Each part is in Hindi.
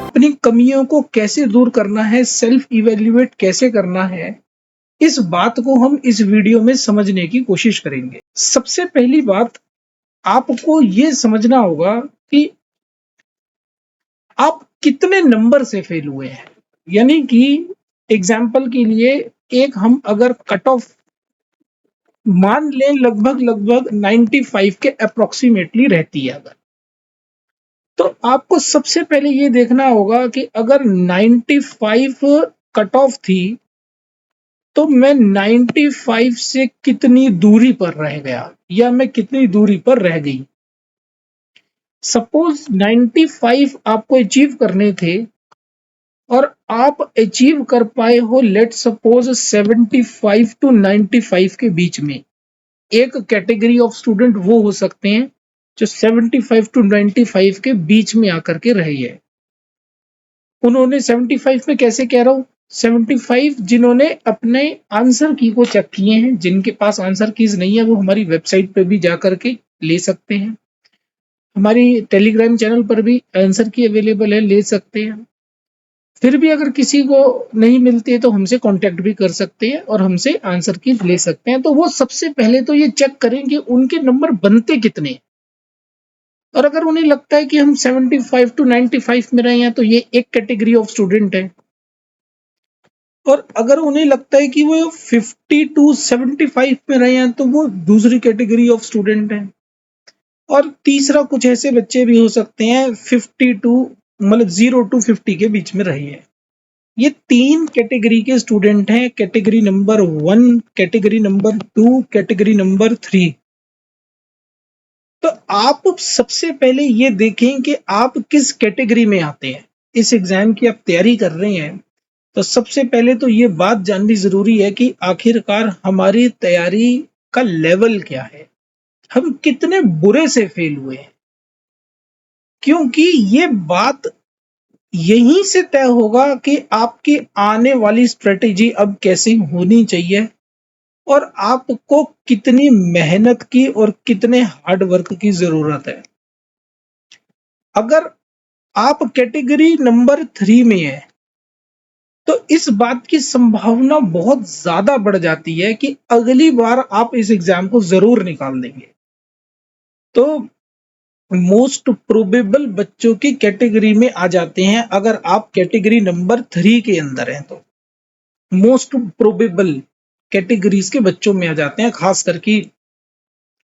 अपनी कमियों को कैसे दूर करना है, सेल्फ इवेल्युएट कैसे करना है, इस बात को हम इस वीडियो में समझने की कोशिश करेंगे। सबसे पहली बात, आपको ये समझना होगा कि आप कितने नंबर से फेल हुए हैं। यानी कि एग्जाम्पल के लिए एक हम अगर कट ऑफ मान लें लगभग 95 के अप्रोक्सीमेटली रहती है अगर, तो आपको सबसे पहले ये देखना होगा कि अगर 95 कट ऑफ थी तो मैं 95 से कितनी दूरी पर रह गया या मैं कितनी दूरी पर रह गई। सपोज 95 आपको अचीव करने थे और आप अचीव कर पाए हो लेट सपोज 75 टू 95 के बीच में। एक कैटेगरी ऑफ स्टूडेंट वो हो सकते हैं जो 75 टू 95 के बीच में आकर के रहे है। उन्होंने 75 में कैसे कह रहा हूं, 75 जिन्होंने अपने आंसर की को चेक किए हैं। जिनके पास आंसर कीज नहीं है वो हमारी वेबसाइट पे भी जाकर के ले सकते हैं। हमारी टेलीग्राम चैनल पर भी आंसर की अवेलेबल है, ले सकते हैं। फिर भी अगर किसी को नहीं मिलती है तो हमसे कांटेक्ट भी कर सकते हैं और हमसे आंसर की ले सकते हैं। तो वो सबसे पहले तो ये चेक करें कि उनके नंबर बनते कितने, और अगर उन्हें लगता है कि हम 75 टू 95 में रहे हैं तो ये एक कैटेगरी ऑफ स्टूडेंट है, और अगर उन्हें लगता है कि वो 50 टू 75 में रहे हैं तो वो दूसरी कैटेगरी ऑफ स्टूडेंट है। और तीसरा कुछ ऐसे बच्चे भी हो सकते हैं 50 टू मतलब 0 टू 50 के बीच में रहे हैं। ये तीन कैटेगरी के स्टूडेंट हैं, category number 1, category number 2, category number 3। तो आप सबसे पहले ये देखें कि आप किस कैटेगरी में आते हैं। इस एग्जाम की आप तैयारी कर रहे हैं तो सबसे पहले तो ये बात जाननी जरूरी है कि आखिरकार हमारी तैयारी का लेवल क्या है, हम कितने बुरे से फेल हुए हैं। क्योंकि ये बात यहीं से तय होगा कि आपकी आने वाली स्ट्रेटेजी अब कैसी होनी चाहिए और आपको कितनी मेहनत की और कितने हार्ड वर्क की जरूरत है। अगर आप कैटेगरी नंबर 3 में है तो इस बात की संभावना बहुत ज्यादा बढ़ जाती है कि अगली बार आप इस एग्जाम को जरूर निकाल देंगे। तो मोस्ट प्रोबेबल बच्चों की कैटेगरी में आ जाते हैं अगर आप कैटेगरी नंबर 3 के अंदर हैं तो मोस्ट प्रोबेबल कैटेगरीज के बच्चों में आ जाते हैं। खास करके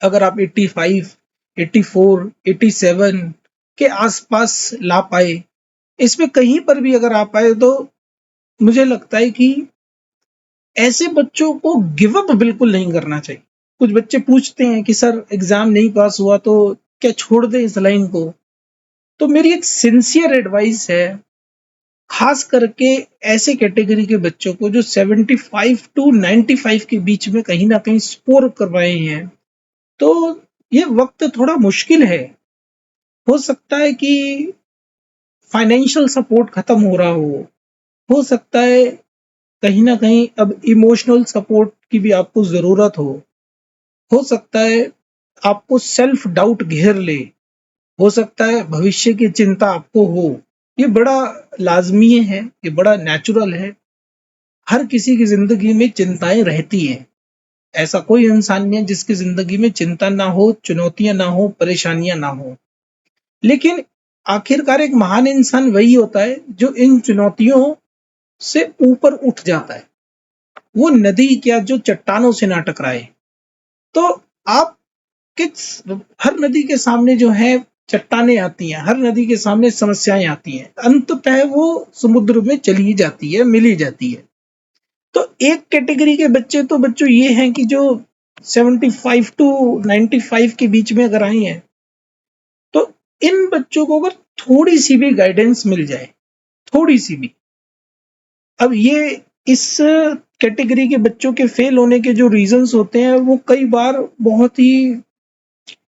अगर आप 85, 84, 87 के आसपास ला पाए, इसमें कहीं पर भी अगर आ पाए तो मुझे लगता है कि ऐसे बच्चों को गिव अप बिल्कुल नहीं करना चाहिए। कुछ बच्चे पूछते हैं कि सर एग्जाम नहीं पास हुआ तो क्या छोड़ दें इस लाइन को। तो मेरी एक सिंसियर एडवाइस है, खास करके ऐसे कैटेगरी के बच्चों को जो 75 टू 95 के बीच में कहीं ना कहीं स्कोर करवाए हैं, तो ये वक्त थोड़ा मुश्किल है। हो सकता है कि फाइनेंशियल सपोर्ट खत्म हो रहा हो सकता है कहीं ना कहीं अब इमोशनल सपोर्ट की भी आपको जरूरत हो सकता है आपको सेल्फ डाउट घेर ले, हो सकता है भविष्य की चिंता आपको हो। ये बड़ा लाजमी है, ये बड़ा नेचुरल है। हर किसी की जिंदगी में चिंताएं रहती हैं। ऐसा कोई इंसान नहीं है जिसकी जिंदगी में चिंता ना हो, चुनौतियां ना हो, परेशानियां ना हो। लेकिन आखिरकार एक महान इंसान वही होता है जो इन चुनौतियों से ऊपर उठ जाता है। वो नदी क्या जो चट्टानों से ना टकराए। तो आप किस हर नदी के सामने जो है चट्टाने आती हैं, हर नदी के सामने समस्याएं आती हैं, अंततः वो समुद्र में चली जाती है, मिली जाती है। तो एक कैटेगरी के बच्चे तो बच्चों ये हैं कि जो 75 टू 95 के बीच में अगर आए हैं तो इन बच्चों को अगर थोड़ी सी भी गाइडेंस मिल जाए, थोड़ी सी भी। अब ये इस कैटेगरी के बच्चों के फेल होने के जो रीजंस होते हैं वो कई बार बहुत ही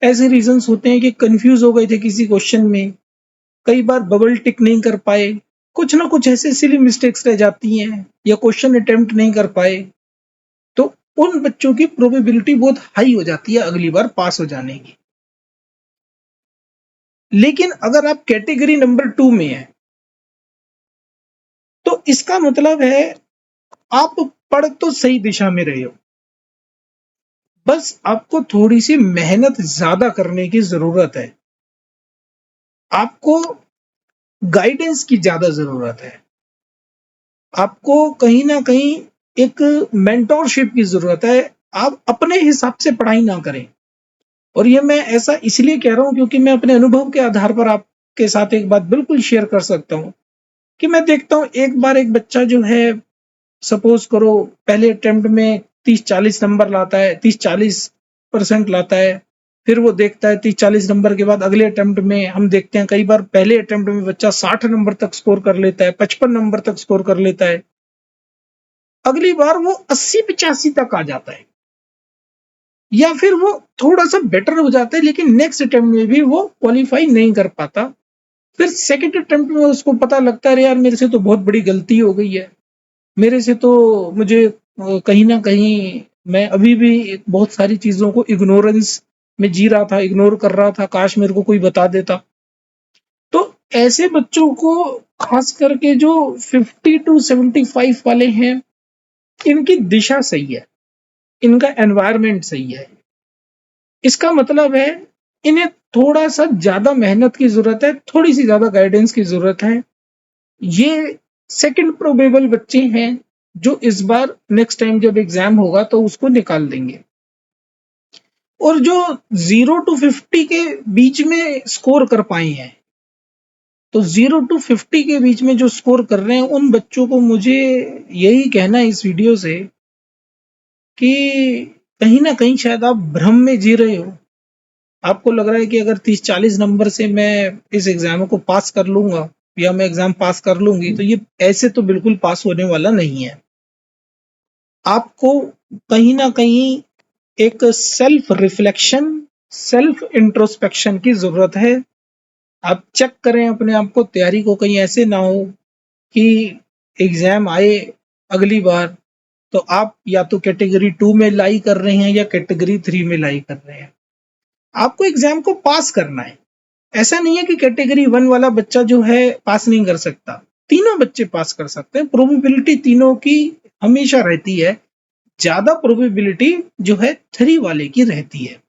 ऐसे रीजंस होते हैं कि कंफ्यूज हो गए थे किसी क्वेश्चन में, कई बार बबल टिक नहीं कर पाए, कुछ ना कुछ ऐसे सिली मिस्टेक्स रह जाती हैं या क्वेश्चन अटेम्प्ट नहीं कर पाए। तो उन बच्चों की प्रोबेबिलिटी बहुत हाई हो जाती है अगली बार पास हो जाने की। लेकिन अगर आप कैटेगरी नंबर 2 में हैं, तो इसका मतलब है आप पढ़ तो सही दिशा में रहे हो, बस आपको थोड़ी सी मेहनत ज्यादा करने की जरूरत है। आपको गाइडेंस की ज्यादा जरूरत है। आपको कहीं ना कहीं एक मेंटोरशिप की जरूरत है। आप अपने हिसाब से पढ़ाई ना करें। और ये मैं ऐसा इसलिए कह रहा हूं क्योंकि मैं अपने अनुभव के आधार पर आपके साथ एक बात बिल्कुल शेयर कर सकता हूं कि मैं देखता हूं एक बार एक बच्चा जो है, सपोज करो पहले अटेम्प्ट में 30-40 नंबर लाता है, 30-40% लाता है। फिर वो देखता है 30-40 नंबर के बाद अगले अटेम्प्ट में हम देखते हैं कई बार पहले अटेम्प्ट में बच्चा 60 नंबर तक स्कोर कर लेता है, 55 नंबर तक स्कोर कर लेता है। अगली बार वो 80-85 तक आ जाता है, या फिर वो थोड़ा सा बेटर हो जाता है, लेकिन नेक्स्ट अटेम्प्ट में भी वो क्वालिफाई नहीं कर पाता। फिर सेकंड अटेम्प्ट में उसको पता लगता है यार मेरे से तो बहुत बड़ी गलती हो गई है, मेरे से तो मुझे कहीं ना कहीं मैं अभी भी बहुत सारी चीजों को इग्नोरेंस में जी रहा था, इग्नोर कर रहा था, काश मेरे को कोई बता देता। तो ऐसे बच्चों को खास करके जो 50 to 75 वाले हैं, इनकी दिशा सही है, इनका एनवायरनमेंट सही है। इसका मतलब है इन्हें थोड़ा सा ज्यादा मेहनत की जरूरत है, थोड़ी सी ज्यादा गाइडेंस की जरूरत है। ये सेकंड प्रोबेबल बच्चे हैं जो इस बार नेक्स्ट टाइम जब एग्जाम होगा तो उसको निकाल देंगे। और जो 0 to 50 के बीच में स्कोर कर पाए हैं, तो 0 to 50 के बीच में जो स्कोर कर रहे हैं उन बच्चों को मुझे यही कहना है इस वीडियो से कि कहीं ना कहीं शायद आप भ्रम में जी रहे हो। आपको लग रहा है कि अगर 30-40 नंबर से मैं इस एग्जाम को पास कर लूंगा या मैं एग्जाम पास कर लूंगी, तो ये ऐसे तो बिल्कुल पास होने वाला नहीं है। आपको कहीं ना कहीं एक सेल्फ रिफ्लेक्शन, सेल्फ इंट्रोस्पेक्शन की जरूरत है। आप चेक करें अपने आप को, तैयारी को, कहीं ऐसे ना हो कि एग्जाम आए अगली बार तो आप या तो कैटेगरी 2 में लाई कर रहे हैं या कैटेगरी 3 में लाई कर रहे हैं। आपको एग्जाम को पास करना है। ऐसा नहीं है कि कैटेगरी 1 वाला बच्चा जो है पास नहीं कर सकता, तीनों बच्चे पास कर सकते हैं। प्रोबेबिलिटी तीनों की हमेशा रहती है, ज्यादा प्रोबेबिलिटी जो है 3 वाले की रहती है।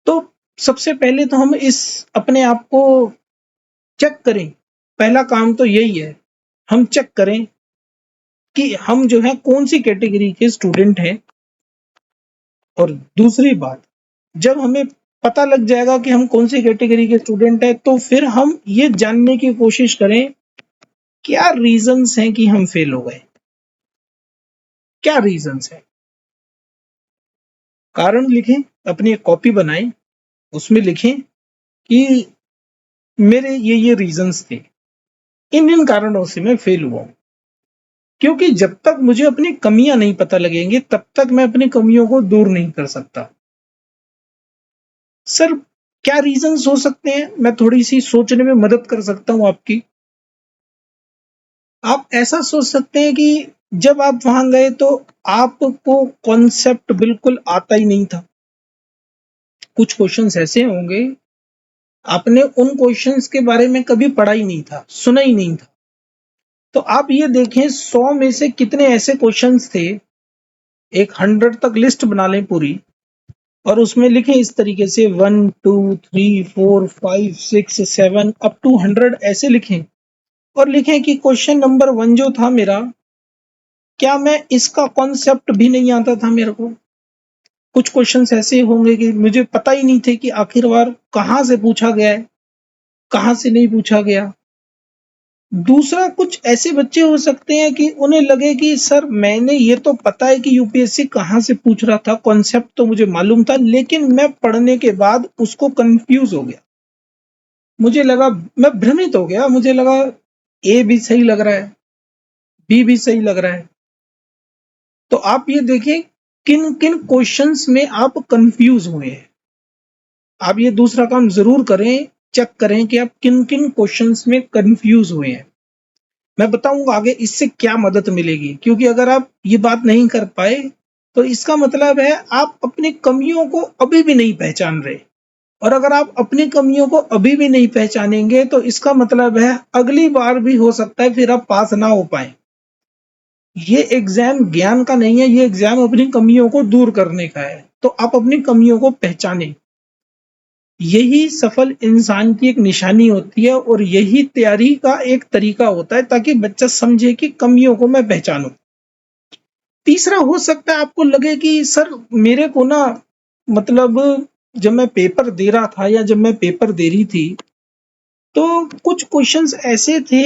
तो सबसे पहले तो हम इस अपने आप को चेक करें। पहला काम तो यही है, हम चेक करें कि हम जो है कौन सी कैटेगरी के स्टूडेंट हैं। और दूसरी बात, जब हमें पता लग जाएगा कि हम कौन सी कैटेगरी के स्टूडेंट हैं, तो फिर हम ये जानने की कोशिश करें क्या रीजंस हैं कि हम फेल हो गए। क्या रीजंस हैं, कारण लिखें, अपनी एक कॉपी बनाएं, उसमें लिखें कि मेरे ये रीजंस थे, इन कारणों से मैं फेल हुआ हूं। क्योंकि जब तक मुझे अपनी कमियां नहीं पता लगेंगी तब तक मैं अपनी कमियों को दूर नहीं कर सकता। सर क्या रीजंस हो सकते हैं, मैं थोड़ी सी सोचने में मदद कर सकता हूं आपकी। आप ऐसा सोच सकते हैं कि जब आप वहां गए तो आपको कॉन्सेप्ट बिल्कुल आता ही नहीं था। कुछ क्वेश्चंस ऐसे होंगे आपने उन क्वेश्चंस के बारे में कभी पढ़ा ही नहीं था, सुना ही नहीं था। तो आप ये देखें 100 में से कितने ऐसे क्वेश्चंस थे, एक 100 तक लिस्ट बना लें पूरी, और उसमें लिखें इस तरीके से 1 2 3 4 5 6 7 अप टू 100 ऐसे लिखें। और लिखें कि क्वेश्चन नंबर 1 जो था मेरा, क्या मैं इसका कॉन्सेप्ट भी नहीं आता था मेरे को। कुछ क्वेश्चंस ऐसे होंगे कि मुझे पता ही नहीं थे कि आखिरकार कहाँ से पूछा गया है, कहाँ से नहीं पूछा गया। दूसरा, कुछ ऐसे बच्चे हो सकते हैं कि उन्हें लगे कि सर मैंने ये तो पता है कि यूपीएससी कहाँ से पूछ रहा था, कॉन्सेप्ट तो मुझे मालूम था, लेकिन मैं पढ़ने के बाद उसको कंफ्यूज हो गया। मुझे लगा, मैं भ्रमित हो गया, मुझे लगा ए भी सही लग रहा है, बी भी सही लग रहा है। तो आप ये देखिए किन किन क्वेश्चंस में आप कंफ्यूज हुए हैं। आप ये दूसरा काम जरूर करें, चेक करें कि आप किन किन क्वेश्चंस में कंफ्यूज हुए हैं। मैं बताऊंगा आगे इससे क्या मदद मिलेगी, क्योंकि अगर आप ये बात नहीं कर पाए तो इसका मतलब है आप अपनी कमियों को अभी भी नहीं पहचान रहे, और अगर आप अपनी कमियों को अभी भी नहीं पहचानेंगे तो इसका मतलब है अगली बार भी हो सकता है फिर आप पास ना हो पाए। ये एग्जाम ज्ञान का नहीं है, ये एग्जाम अपनी कमियों को दूर करने का है। तो आप अपनी कमियों को पहचाने, यही सफल इंसान की एक निशानी होती है और यही तैयारी का एक तरीका होता है, ताकि बच्चा समझे कि कमियों को मैं पहचानूं। तीसरा, हो सकता है आपको लगे कि सर मेरे को ना, मतलब जब मैं पेपर दे रहा था या जब मैं पेपर दे रही थी तो कुछ क्वेश्चंस ऐसे थे,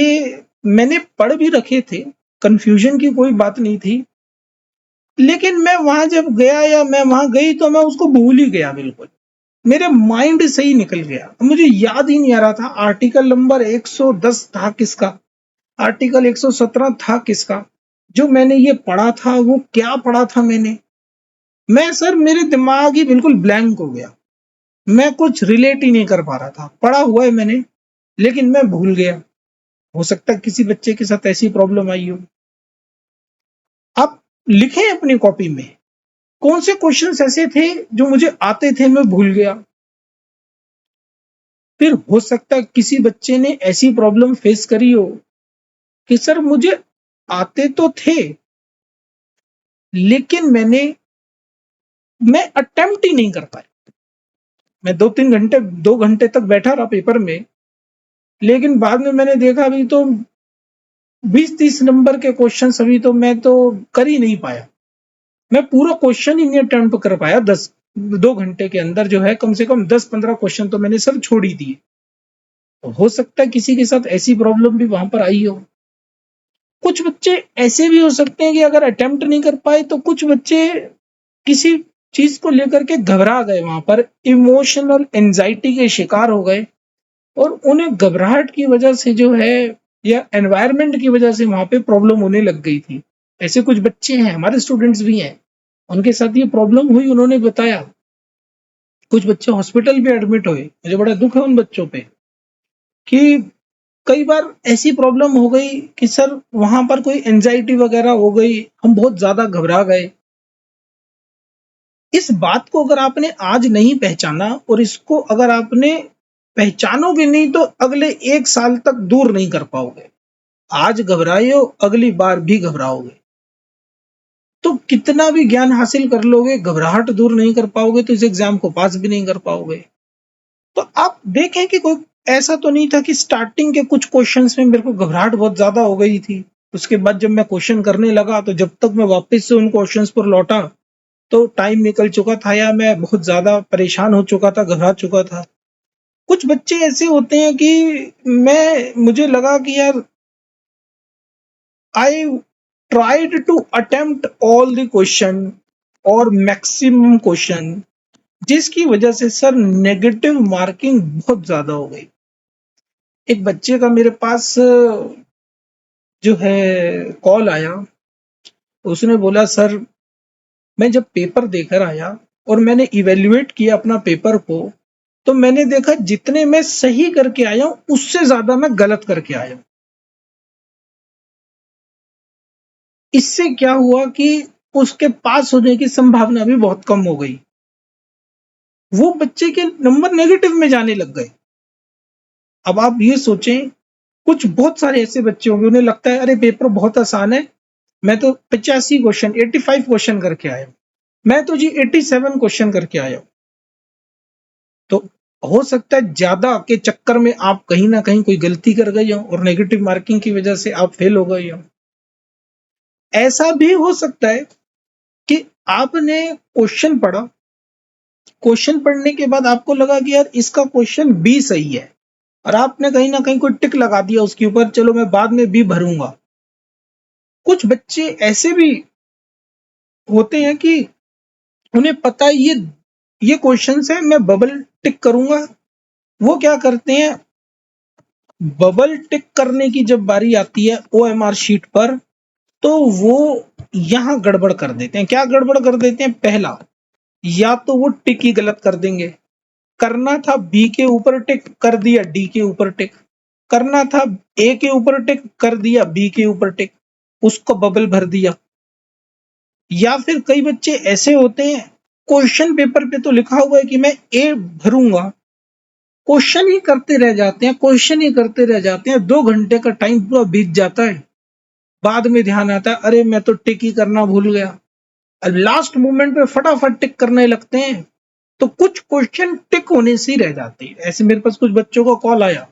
मैंने पढ़ भी रखे थे, कंफ्यूजन की कोई बात नहीं थी, लेकिन मैं वहां जब गया या मैं वहां गई तो मैं उसको भूल ही गया बिल्कुल, मेरे माइंड से ही निकल गया, मुझे याद ही नहीं आ रहा था आर्टिकल नंबर 110 था किसका, आर्टिकल 117 था किसका, जो मैंने ये पढ़ा था वो क्या पढ़ा था मैंने। मैं सर मेरे दिमाग ही बिल्कुल ब्लैंक हो गया, मैं कुछ रिलेट ही नहीं कर पा रहा था, पढ़ा हुआ है मैंने लेकिन मैं भूल गया। हो सकता है किसी बच्चे के साथ ऐसी प्रॉब्लम आई हो। आप लिखें अपनी कॉपी में कौन से क्वेश्चंस ऐसे थे जो मुझे आते थे मैं भूल गया। फिर हो सकता है किसी बच्चे ने ऐसी प्रॉब्लम फेस करी हो कि सर मुझे आते तो थे लेकिन मैं अटेम्प्ट ही नहीं कर पाया। मैं 2-3 घंटे 2 घंटे तक बैठा रहा पेपर में, लेकिन बाद में मैंने देखा अभी तो 20-30 नंबर के क्वेश्चन अभी तो मैं तो कर ही नहीं पाया, मैं पूरा क्वेश्चन ही नहीं अटेम्प्ट कर पाया। 2 घंटे के अंदर जो है कम से कम 10-15 क्वेश्चन तो मैंने सब छोड़ ही दिए। तो हो सकता है किसी के साथ ऐसी प्रॉब्लम भी वहां पर आई हो। कुछ बच्चे ऐसे भी हो सकते हैं कि अगर अटेम्प्ट नहीं कर पाए तो कुछ बच्चे किसी चीज को लेकर के घबरा गए, वहां पर इमोशनल एंजाइटी के शिकार हो गए और उन्हें घबराहट की वजह से जो है या एनवायरनमेंट की वजह से वहां पे प्रॉब्लम होने लग गई थी। ऐसे कुछ बच्चे हैं, हमारे स्टूडेंट्स भी हैं, उनके साथ ये प्रॉब्लम हुई, उन्होंने बताया। कुछ बच्चे हॉस्पिटल भी एडमिट हुए, मुझे बड़ा दुख है उन बच्चों पे कि कई बार ऐसी प्रॉब्लम हो गई कि सर वहां पर कोई एंजाइटी वगैरह हो गई, हम बहुत ज्यादा घबरा गए। इस बात को अगर आपने आज नहीं पहचाना और इसको अगर आपने पहचानोगे नहीं तो अगले 1 साल तक दूर नहीं कर पाओगे। आज घबराए हो अगली बार भी घबराओगे, तो कितना भी ज्ञान हासिल कर लोगे घबराहट दूर नहीं कर पाओगे तो इस एग्जाम को पास भी नहीं कर पाओगे। तो आप देखें कि कोई ऐसा तो नहीं था कि स्टार्टिंग के कुछ क्वेश्चंस में मेरे को घबराहट बहुत ज्यादा हो गई थी, उसके बाद जब मैं क्वेश्चन करने लगा तो जब तक मैं वापस से उन क्वेश्चंस पर लौटा तो टाइम निकल चुका था या मैं बहुत ज्यादा परेशान हो चुका था, घबरा चुका था। कुछ बच्चे ऐसे होते हैं कि मुझे लगा कि यार I tried to attempt all the question और मैक्सिमम क्वेश्चन, जिसकी वजह से सर नेगेटिव मार्किंग बहुत ज्यादा हो गई। एक बच्चे का मेरे पास जो है कॉल आया, उसने बोला सर मैं जब पेपर देकर आया और मैंने इवेल्युएट किया अपना पेपर को तो मैंने देखा जितने मैं सही करके आया हूं उससे ज्यादा मैं गलत करके आया हूं। इससे क्या हुआ कि उसके पास होने की संभावना भी बहुत कम हो गई, वो बच्चे के नंबर नेगेटिव में जाने लग गए। अब आप ये सोचें, कुछ बहुत सारे ऐसे बच्चे होंगे उन्हें लगता है अरे पेपर बहुत आसान है, मैं तो 85 क्वेश्चन 85 क्वेश्चन करके आया हूं, मैं तो जी 87 क्वेश्चन करके आया हूं। तो हो सकता है ज्यादा के चक्कर में आप कहीं ना कहीं कोई गलती कर गए हो और नेगेटिव मार्किंग की वजह से आप फेल हो गए हो। ऐसा भी हो सकता है कि आपने क्वेश्चन पढ़ा, क्वेश्चन पढ़ने के बाद आपको लगा कि यार इसका क्वेश्चन बी सही है और आपने कहीं ना कहीं कोई टिक लगा दिया उसके ऊपर, चलो मैं बाद में बी भरूंगा। कुछ बच्चे ऐसे भी होते हैं कि उन्हें पता है ये क्वेश्चन है, मैं बबल टिक करूंगा। वो क्या करते हैं, बबल टिक करने की जब बारी आती है ओएमआर शीट पर तो वो यहां गड़बड़ कर देते हैं। क्या गड़बड़ कर देते हैं, पहला या तो वो टिक ही गलत कर देंगे, करना था बी के ऊपर टिक कर दिया डी के ऊपर टिक, करना था ए के ऊपर टिक कर दिया, बी के ऊपर टिक, उसको बबल भर दिया। या फिर कई बच्चे ऐसे होते हैं, क्वेश्चन पेपर पे तो लिखा हुआ है कि मैं ए भरूंगा, क्वेश्चन ही करते रह जाते हैं, क्वेश्चन ही करते रह जाते हैं, 2 घंटे का टाइम पूरा बीत जाता है। बाद में ध्यान आता है, अरे मैं तो टिक ही करना भूल गया। लास्ट मोमेंट पे फटाफट टिक करने लगते हैं, तो कुछ क्वेश्चन टिक होने से ही रह जाते हैं। ऐसे मेरे पास कुछ बच्चों का कॉल आया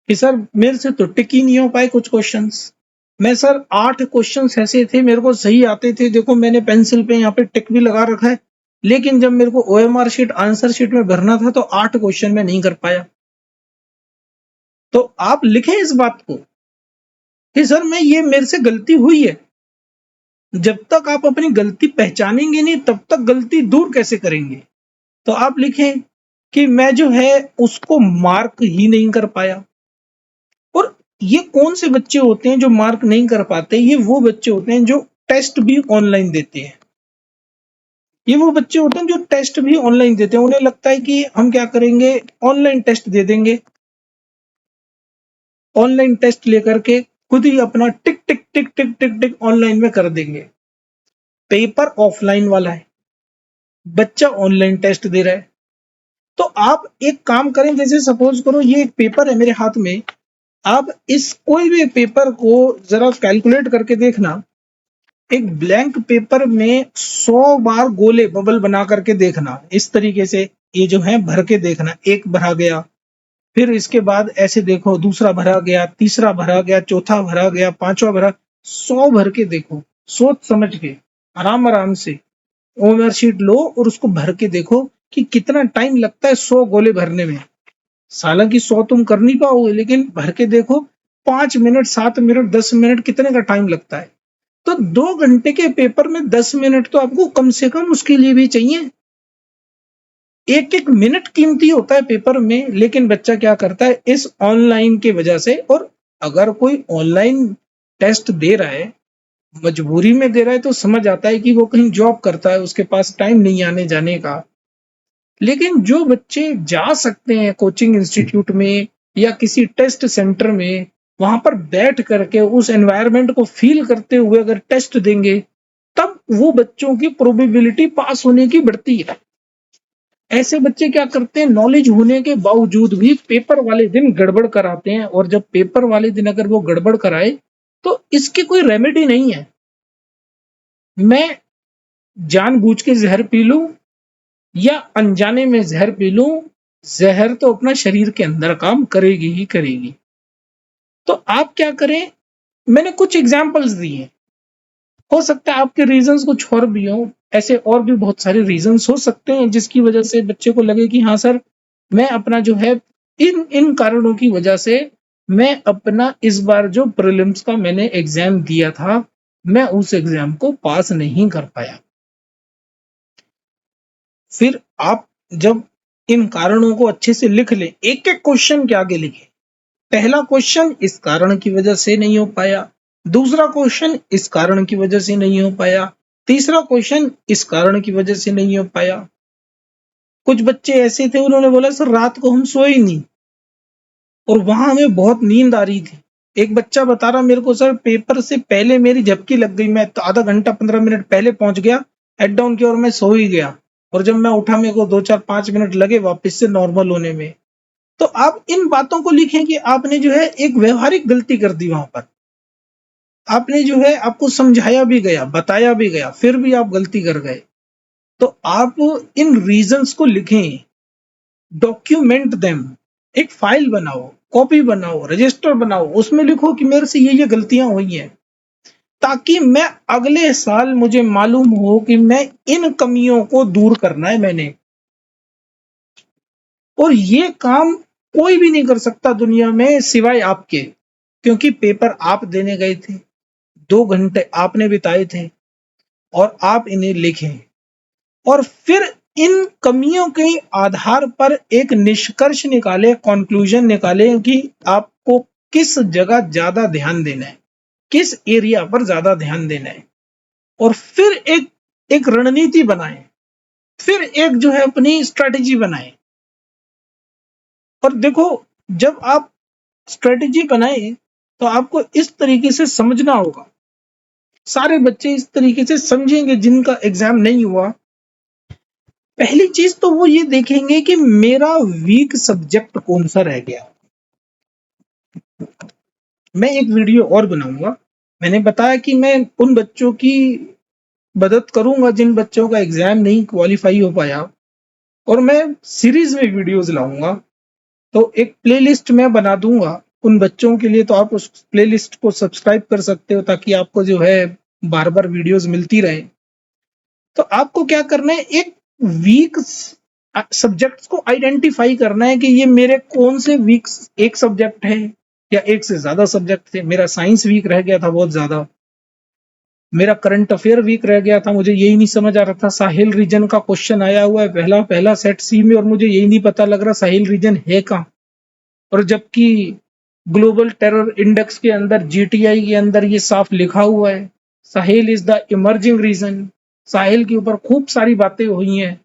कि सर मेरे से तो टिक ही नहीं हो पाए कुछ क्वेश्चंस। मैं सर 8 क्वेश्चंस ऐसे थे मेरे को सही आते थे, देखो मैंने पेंसिल पे यहाँ पे टिक भी लगा रखा है, लेकिन जब मेरे को ओएमआर शीट आंसर शीट में भरना था तो 8 क्वेश्चन में नहीं कर पाया। तो आप लिखें इस बात को कि सर मैं ये मेरे से गलती हुई है। जब तक आप अपनी गलती पहचानेंगे नहीं तब तक गलती दूर कैसे करेंगे। तो आप लिखें कि मैं जो है उसको मार्क ही नहीं कर पाया। और ये कौन से बच्चे होते हैं जो मार्क नहीं कर पाते? ये वो बच्चे होते हैं जो टेस्ट भी ऑनलाइन देते हैं। ये वो बच्चे होते हैं जो टेस्ट भी ऑनलाइन देते हैं। उन्हें लगता है कि हम क्या करेंगे, ऑनलाइन टेस्ट दे देंगे, ऑनलाइन टेस्ट लेकर के खुद ही अपना टिक टिक टिक टिक टिक टिक ऑनलाइन में कर देंगे। पेपर ऑफलाइन वाला है, बच्चा ऑनलाइन टेस्ट दे रहा है। तो आप एक काम करें, जैसे सपोज करो ये एक पेपर है मेरे हाथ में, आप इस कोई भी पेपर को जरा कैलकुलेट करके देखना। एक ब्लैंक पेपर में 100 बार गोले बबल बना करके देखना, इस तरीके से ये जो है भर के देखना। एक भरा गया, फिर इसके बाद ऐसे देखो दूसरा भरा गया, तीसरा भरा गया, चौथा भरा गया, पांचवा भरा, 100 भर के देखो, सोच समझ के आराम आराम से ओवर शीट लो और उसको भर के देखो कि कितना टाइम लगता है 100 गोले भरने में। हालांकि 100 तुम कर नहीं पाओगे, लेकिन भर के देखो 5 मिनट, 7 मिनट, 10 मिनट कितने का टाइम लगता है। तो 2 घंटे के पेपर में 10 मिनट तो आपको कम से कम उसके लिए भी चाहिए। एक एक मिनट कीमती होता है पेपर में, लेकिन बच्चा क्या करता है इस ऑनलाइन की वजह से। और अगर कोई ऑनलाइन टेस्ट दे रहा है, मजबूरी में दे रहा है, तो समझ आता है कि वो कहीं जॉब करता है, उसके पास टाइम नहीं आने जाने का। लेकिन जो बच्चे जा सकते हैं कोचिंग इंस्टीट्यूट में या किसी टेस्ट सेंटर में, वहां पर बैठ करके उस एनवायरनमेंट को फील करते हुए अगर टेस्ट देंगे, तब वो बच्चों की प्रोबेबिलिटी पास होने की बढ़ती है। ऐसे बच्चे क्या करते हैं, नॉलेज होने के बावजूद भी पेपर वाले दिन गड़बड़ कराते हैं। और जब पेपर वाले दिन अगर वो गड़बड़ कराए तो इसकी कोई रेमेडी नहीं है। मैं जानबूझ के जहर पी लूं या अनजाने में जहर पी लूं, जहर तो अपना शरीर के अंदर काम करेगी ही करेगी। तो आप क्या करें, मैंने कुछ एग्जांपल्स दिए, हो सकता है आपके रीजंस कुछ और भी हो, ऐसे और भी बहुत सारे रीजंस हो सकते हैं जिसकी वजह से बच्चे को लगे कि हाँ सर, मैं अपना जो है इन इन कारणों की वजह से मैं अपना इस बार जो प्रीलिम्स का मैंने एग्जाम दिया था, मैं उस एग्जाम को पास नहीं कर पाया। फिर आप जब इन कारणों को अच्छे से लिख लें, एक एक क्वेश्चन के आगे लिखें। पहला क्वेश्चन इस कारण की वजह से नहीं हो पाया, दूसरा क्वेश्चन इस कारण की वजह से नहीं हो पाया, तीसरा क्वेश्चन इस कारण की वजह से नहीं हो पाया। कुछ बच्चे ऐसे थे, उन्होंने बोला सर रात को हम सोए नहीं और वहां हमें बहुत नींद आ रही थी। एक बच्चा बता रहा मेरे को, सर पेपर से पहले मेरी झपकी लग गई, मैं तो आधा घंटा 15 मिनट पहले पहुंच गया हेड डाउन की और मैं सो ही गया, और जब मैं उठा मेरे को 2 4 5 मिनट लगे वापस से नॉर्मल होने में। तो आप इन बातों को लिखें कि आपने जो है एक व्यवहारिक गलती कर दी वहां पर। आपने जो है, आपको समझाया भी गया, बताया भी गया, फिर भी आप गलती कर गए। तो आप इन रीजंस को लिखें, डॉक्यूमेंट देम, एक फाइल बनाओ, कॉपी बनाओ, रजिस्टर बनाओ, उसमें लिखो कि मेरे से ये गलतियां हुई हैं, ताकि मैं अगले साल मुझे मालूम हो कि मैं इन कमियों को दूर करना है मैंने। और ये काम कोई भी नहीं कर सकता दुनिया में सिवाय आपके, क्योंकि पेपर आप देने गए थे, 2 घंटे आपने बिताए थे और आप इन्हें लिखें। और फिर इन कमियों के आधार पर एक निष्कर्ष निकाले, कंक्लूजन निकाले कि आपको किस जगह ज्यादा ध्यान देना है, किस एरिया पर ज्यादा ध्यान देना है। और फिर एक एक रणनीति बनाएं, फिर एक जो है अपनी स्ट्रेटेजी बनाएं। और देखो, जब आप स्ट्रेटेजी बनाए तो आपको इस तरीके से समझना होगा। सारे बच्चे इस तरीके से समझेंगे जिनका एग्जाम नहीं हुआ। पहली चीज तो वो ये देखेंगे कि मेरा वीक सब्जेक्ट कौन सा रह गया। मैं एक वीडियो और बनाऊंगा। मैंने बताया कि मैं उन बच्चों की मदद करूंगा जिन बच्चों का एग्जाम नहीं क्वालिफाई हो पाया, और मैं सीरीज में वीडियोस लाऊंगा। तो एक प्लेलिस्ट मैं बना दूंगा उन बच्चों के लिए, तो आप उस प्लेलिस्ट को सब्सक्राइब कर सकते हो ताकि आपको जो है बार बार वीडियोस मिलती रहे। तो आपको क्या करना है, एक वीक सब्जेक्ट्स को आइडेंटिफाई करना है कि ये मेरे कौन से वीक एक सब्जेक्ट है या एक से ज्यादा सब्जेक्ट थे। मेरा साइंस वीक रह गया था बहुत ज्यादा, मेरा करंट अफेयर वीक रह गया था, मुझे यही नहीं समझ आ रहा था। साहिल रीजन का क्वेश्चन आया हुआ है पहला पहला सेट सी में, और मुझे यही नहीं पता लग रहा साहिल रीजन है कहाँ। और जबकि ग्लोबल टेरर इंडेक्स के अंदर जीटीआई के अंदर ये साफ लिखा हुआ है, साहिल इज द इमर्जिंग रीजन। साहिल के ऊपर खूब सारी बातें हुई हैं,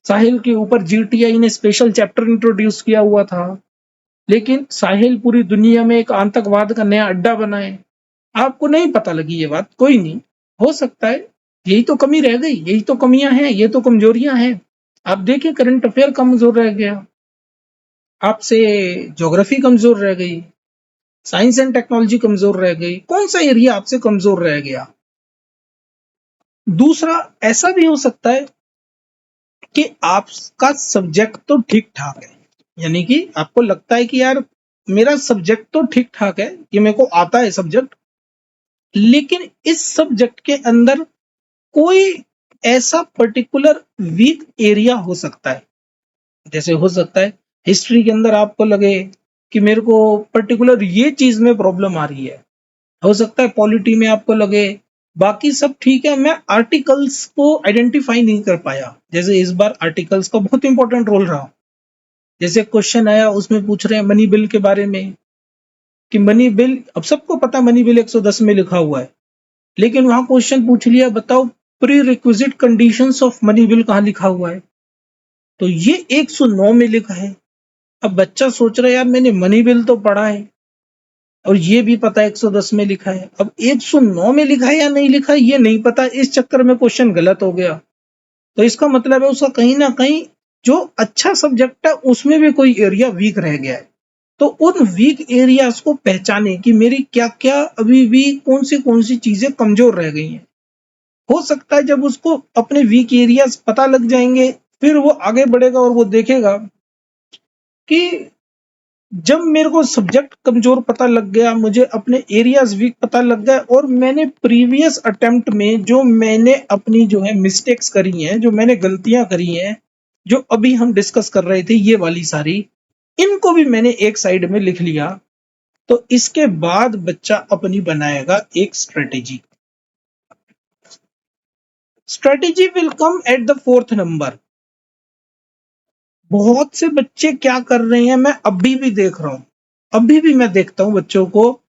साहिल के ऊपर जीटीआई ने स्पेशल चैप्टर इंट्रोड्यूस किया हुआ था, लेकिन साहिल पूरी दुनिया में एक आतंकवाद का नया अड्डा बनाए। आपको नहीं पता लगी ये बात, कोई नहीं, हो सकता है यही तो कमी रह गई, यही तो कमियां हैं, ये तो कमजोरियां हैं। आप देखिए करंट अफेयर कमजोर रह गया आपसे, ज्योग्राफी कमजोर रह गई, साइंस एंड टेक्नोलॉजी कमजोर रह गई, कौन सा एरिया आपसे कमजोर रह गया। दूसरा, ऐसा भी हो सकता है कि आपका सब्जेक्ट तो ठीक ठाक है, यानी कि आपको लगता है कि यार मेरा सब्जेक्ट तो ठीक ठाक है, ये मेरे को आता है सब्जेक्ट, लेकिन इस सब्जेक्ट के अंदर कोई ऐसा पर्टिकुलर वीक एरिया हो सकता है। जैसे हो सकता है हिस्ट्री के अंदर आपको लगे कि मेरे को पर्टिकुलर ये चीज में प्रॉब्लम आ रही है, हो सकता है पॉलिटी में आपको लगे बाकी सब ठीक है, मैं आर्टिकल्स को आइडेंटिफाई नहीं कर पाया। जैसे इस बार आर्टिकल्स का बहुत इंपॉर्टेंट रोल रहा। जैसे क्वेश्चन आया उसमें पूछ रहे हैं मनी बिल के बारे में, कि मनी बिल, अब सबको पता मनी बिल 110 में लिखा हुआ है, लेकिन वहां क्वेश्चन पूछ लिया बताओ pre requisite conditions of money bill कहाँ लिखा हुआ है, तो ये 109 में लिखा है। अब बच्चा सोच रहा है यार मैंने मनी बिल तो पढ़ा है और ये भी पता है 110 में लिखा है, अब 109 में लिखा है या नहीं लिखा है ये नहीं पता, इस चक्कर में क्वेश्चन गलत हो गया। तो इसका मतलब है उसका कहीं ना कहीं जो अच्छा सब्जेक्ट है उसमें भी कोई एरिया वीक रह गया है। तो उन वीक एरियाज को पहचाने कि मेरी क्या क्या अभी भी कौन सी चीजें कमजोर रह गई हैं। हो सकता है जब उसको अपने वीक एरियाज पता लग जाएंगे, फिर वो आगे बढ़ेगा और वो देखेगा कि जब मेरे को सब्जेक्ट कमजोर पता लग गया, मुझे अपने एरियाज वीक पता लग गए, और मैंने प्रीवियस अटेम्प्ट में जो मैंने अपनी जो है मिस्टेक्स करी हैं, जो मैंने गलतियां करी हैं, जो अभी हम डिस्कस कर रहे थे ये वाली सारी, इनको भी मैंने एक साइड में लिख लिया। तो इसके बाद बच्चा अपनी बनाएगा एक strategy. Strategy will come at the fourth number. बहुत से बच्चे क्या कर रहे हैं, मैं अभी भी देख रहा हूं, अभी भी मैं देखता हूं बच्चों को,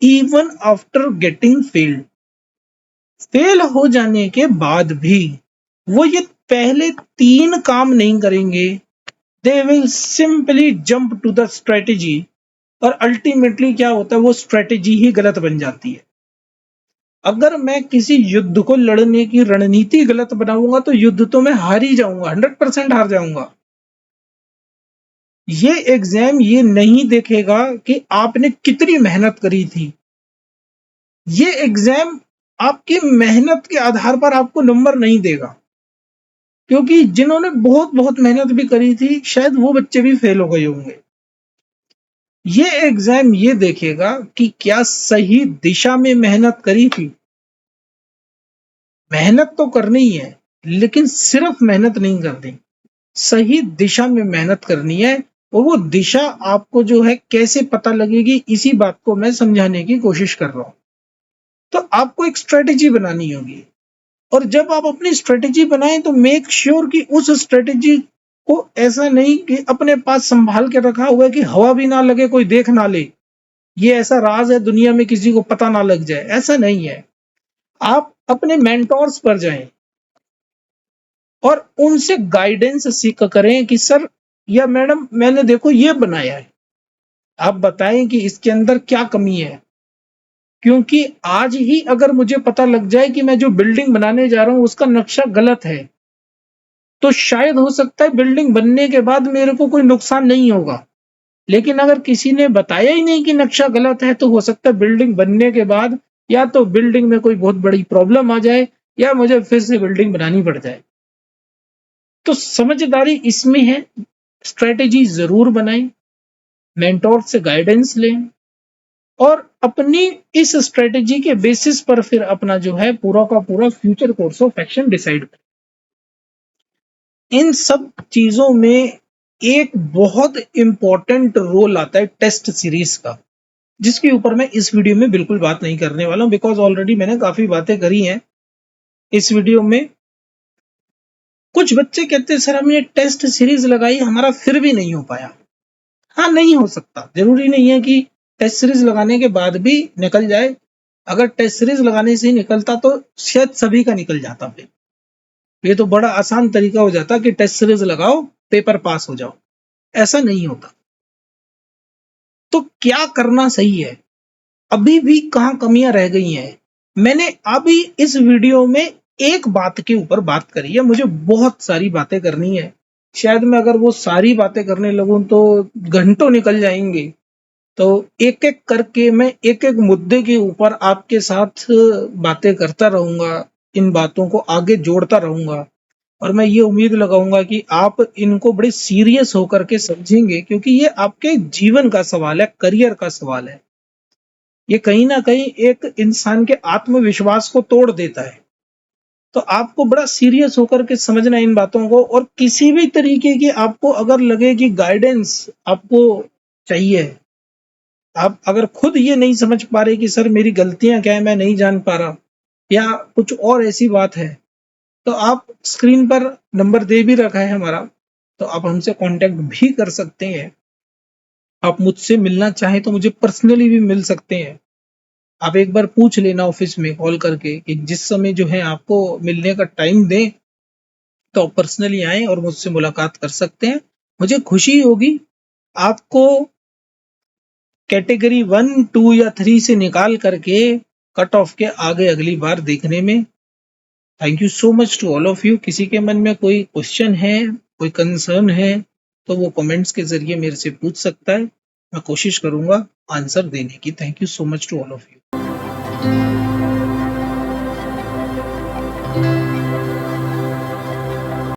even after getting failed, fail हो जाने के बाद भी वो ये पहले तीन काम नहीं करेंगे। They will simply jump to the strategy, और अल्टीमेटली क्या होता है, वो स्ट्रेटेजी ही गलत बन जाती है। अगर मैं किसी युद्ध को लड़ने की रणनीति गलत बनाऊंगा तो युद्ध तो मैं हार ही जाऊंगा, 100% हार जाऊंगा। ये एग्जाम ये नहीं देखेगा कि आपने कितनी मेहनत करी थी, ये एग्जाम आपकी मेहनत के आधार पर आपको नंबर नहीं देगा, क्योंकि जिन्होंने बहुत बहुत मेहनत भी करी थी शायद वो बच्चे भी फेल हो गए होंगे। ये एग्जाम ये देखेगा कि क्या सही दिशा में मेहनत करी थी। मेहनत तो करनी है, लेकिन सिर्फ मेहनत नहीं करनी, सही दिशा में मेहनत करनी है। और वो दिशा आपको जो है कैसे पता लगेगी, इसी बात को मैं समझाने की कोशिश कर रहा हूं। तो आपको एक स्ट्रेटेजी बनानी होगी, और जब आप अपनी स्ट्रेटेजी बनाएं तो मेक श्योर कि उस स्ट्रेटेजी को ऐसा नहीं कि अपने पास संभाल के रखा हुआ है कि हवा भी ना लगे, कोई देख ना ले, ये ऐसा राज है दुनिया में किसी को पता ना लग जाए, ऐसा नहीं है। आप अपने मेंटोर्स पर जाएं और उनसे गाइडेंस सीख करें कि सर या मैडम मैंने देखो ये बनाया है, आप बताएं कि इसके अंदर क्या कमी है, क्योंकि आज ही अगर मुझे पता लग जाए कि मैं जो बिल्डिंग बनाने जा रहा हूं उसका नक्शा गलत है, तो शायद हो सकता है बिल्डिंग बनने के बाद मेरे को कोई नुकसान नहीं होगा। लेकिन अगर किसी ने बताया ही नहीं कि नक्शा गलत है, तो हो सकता है बिल्डिंग बनने के बाद या तो बिल्डिंग में कोई बहुत बड़ी प्रॉब्लम आ जाए या मुझे फिर से बिल्डिंग बनानी पड़ जाए। तो समझदारी इसमें है, स्ट्रेटेजी जरूर बनाएं, मेंटोर से गाइडेंस लें और अपनी इस स्ट्रेटेजी के बेसिस पर फिर अपना जो है पूरा का पूरा future course of action decide करें। इन सब चीजों में एक बहुत इंपॉर्टेंट रोल आता है टेस्ट सीरीज का, जिसके ऊपर मैं इस वीडियो में बिल्कुल बात नहीं करने वाला हूं, बिकॉज ऑलरेडी मैंने काफी बातें करी हैं इस वीडियो में। कुछ बच्चे कहते हैं सर हमने टेस्ट सीरीज लगाई हमारा फिर भी नहीं हो पाया। हाँ, नहीं हो सकता, जरूरी नहीं है कि टेस्ट सीरीज लगाने के बाद भी निकल जाए। अगर टेस्ट सीरीज लगाने से ही निकलता तो शायद सभी का निकल जाता। फिर ये तो बड़ा आसान तरीका हो जाता कि टेस्ट सीरीज लगाओ, पेपर पास हो जाओ। ऐसा नहीं होता। तो क्या करना सही है, अभी भी कहाँ कमियां रह गई हैं, मैंने अभी इस वीडियो में एक बात के ऊपर बात करी है। मुझे बहुत सारी बातें करनी है, शायद मैं अगर वो सारी बातें करने लगूं तो घंटों निकल जाएंगे। तो एक एक करके मैं एक एक मुद्दे के ऊपर आपके साथ बातें करता रहूंगा, इन बातों को आगे जोड़ता रहूंगा और मैं ये उम्मीद लगाऊंगा कि आप इनको बड़े सीरियस होकर के समझेंगे, क्योंकि ये आपके जीवन का सवाल है, करियर का सवाल है। ये कहीं ना कहीं एक इंसान के आत्मविश्वास को तोड़ देता है। तो आपको बड़ा सीरियस होकर के समझना है इन बातों को, और किसी भी तरीके की आपको अगर लगे कि गाइडेंस आपको चाहिए, आप अगर खुद ये नहीं समझ पा रहे कि सर मेरी गलतियां क्या है, मैं नहीं जान पा रहा, या कुछ और ऐसी बात है, तो आप स्क्रीन पर नंबर दे भी रखा है हमारा, तो आप हमसे कांटेक्ट भी कर सकते हैं। आप मुझसे मिलना चाहें तो मुझे पर्सनली भी मिल सकते हैं। आप एक बार पूछ लेना ऑफिस में कॉल करके कि जिस समय जो है आपको मिलने का टाइम दें, तो आप पर्सनली आए और मुझसे मुलाकात कर सकते हैं। मुझे खुशी होगी आपको कैटेगरी 1, 2 या 3 से निकाल करके कट ऑफ के आगे अगली बार देखने में। Thank you so much to all of you. किसी के मन में कोई क्वेश्चन है, कोई कंसर्न है, तो वो कमेंट्स के जरिए मेरे से पूछ सकता है। मैं कोशिश करूंगा आंसर देने की। Thank you so much to all of you.